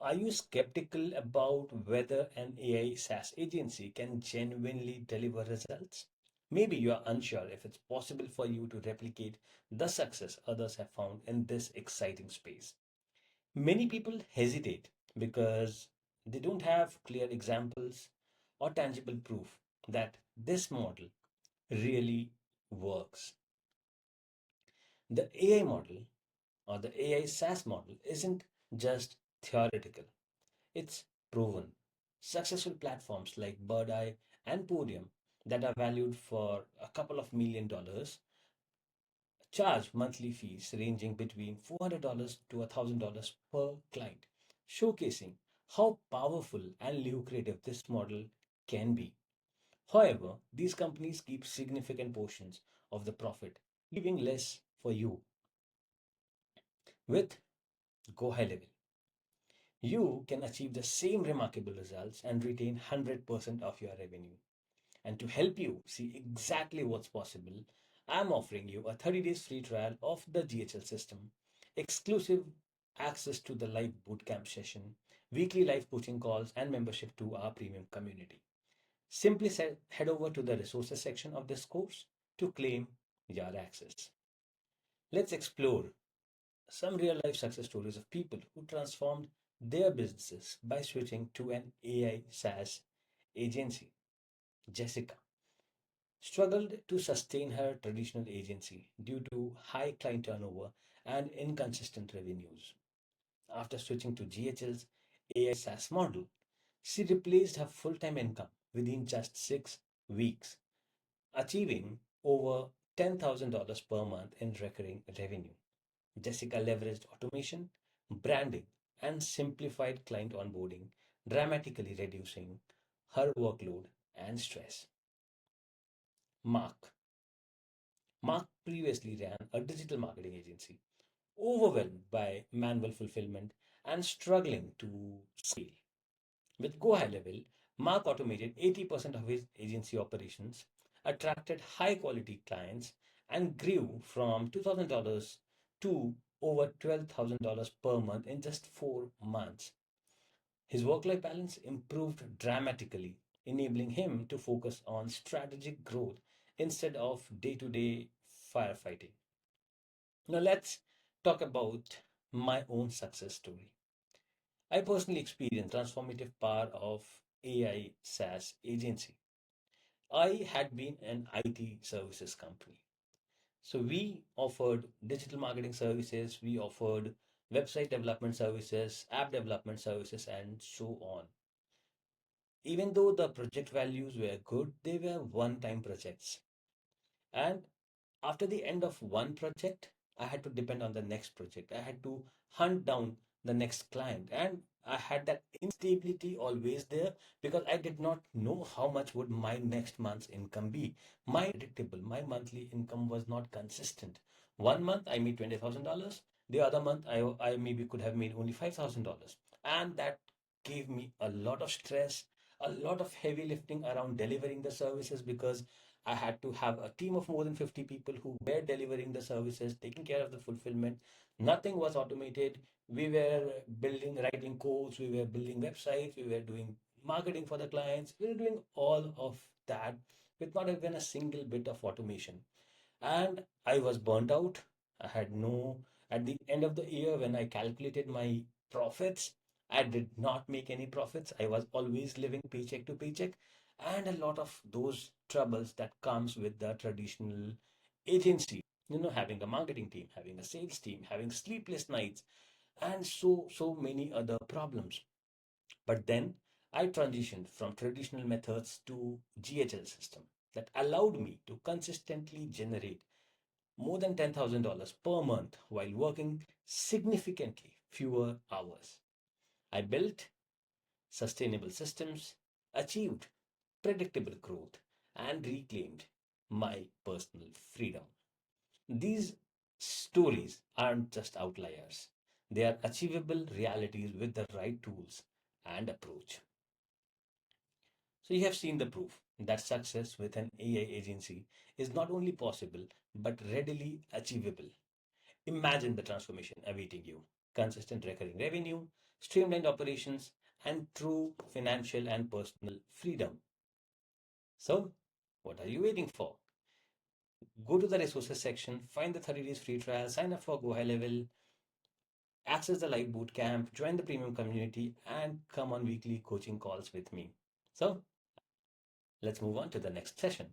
Are you skeptical about whether an AI SaaS agency can genuinely deliver results? Maybe you are unsure if it's possible for you to replicate the success others have found in this exciting space. Many people hesitate because they don't have clear examples or tangible proof that this model really works. The AI model or the AI SaaS model isn't just theoretical, it's proven. Successful platforms like Birdeye and Podium that are valued for a couple of $1 million charge monthly fees ranging between $400 to $1,000 per client, showcasing how powerful and lucrative this model can be. However, these companies keep significant portions of the profit, leaving less for you. With Go High Level, you can achieve the same remarkable results and retain 100% of your revenue. And to help you see exactly what's possible, I'm offering you a 30 days free trial of the GHL system, exclusive access to the live bootcamp session, weekly live coaching calls, and membership to our premium community. Simply head over to the resources section of this course to claim your access. Let's explore some real life success stories of people who transformed their businesses by switching to an AI SaaS agency. Jessica struggled to sustain her traditional agency due to high client turnover and inconsistent revenues. After switching to GHL's AI SaaS model, she replaced her full time income within just 6 weeks, achieving over $10,000 per month in recurring revenue. Jessica leveraged automation, branding, and simplified client onboarding, dramatically reducing her workload and stress. Mark. Mark previously ran a digital marketing agency, overwhelmed by manual fulfillment and struggling to scale. With Go High Level, Mark automated 80% of his agency operations, attracted high quality clients, and grew from $2,000 to over $12,000 per month in just 4 months. His work life balance improved dramatically, enabling him to focus on strategic growth instead of day to day firefighting. Now, let's talk about my own success story. I personally experienced transformative power of AI SaaS agency. I had been an IT services company. So we offered digital marketing services, we offered website development services, app development services, and so on. Even though the project values were good, they were one-time projects. And after the end of one project, I had to depend on the next project. I had to hunt down the next client. And I had that instability always there because I did not know how much would my next month's income be. My predictable, my monthly income was not consistent. One month I made $20,000. The other month I maybe could have made only $5,000. And that gave me a lot of stress, a lot of heavy lifting around delivering the services because I had to have a team of more than 50 people who were delivering the services, taking care of the fulfillment. Nothing was automated. We were building, writing codes, we were building websites, we were doing marketing for the clients, we were doing all of that with not even a single bit of automation. And I was burnt out. I had no, at the end of the year, when I calculated my profits, I did not make any profits. I was always living paycheck to paycheck, and a lot of those troubles that comes with the traditional agency. Having a marketing team, having a sales team, having sleepless nights, and so many other problems. But then I transitioned from traditional methods to GHL system that allowed me to consistently generate more than $10,000 per month while working significantly fewer hours. I built sustainable systems, achieved predictable growth, and reclaimed my personal freedom. These stories aren't just outliers, they are achievable realities with the right tools and approach. So, you have seen the proof that success with an AI agency is not only possible but readily achievable. Imagine the transformation awaiting you: consistent recurring revenue, streamlined operations, and true financial and personal freedom. So, what are you waiting for? Go to the resources section, find the 30 days free trial, sign up for Go High Level, access the live bootcamp, join the premium community, and come on weekly coaching calls with me. So, let's move on to the next session.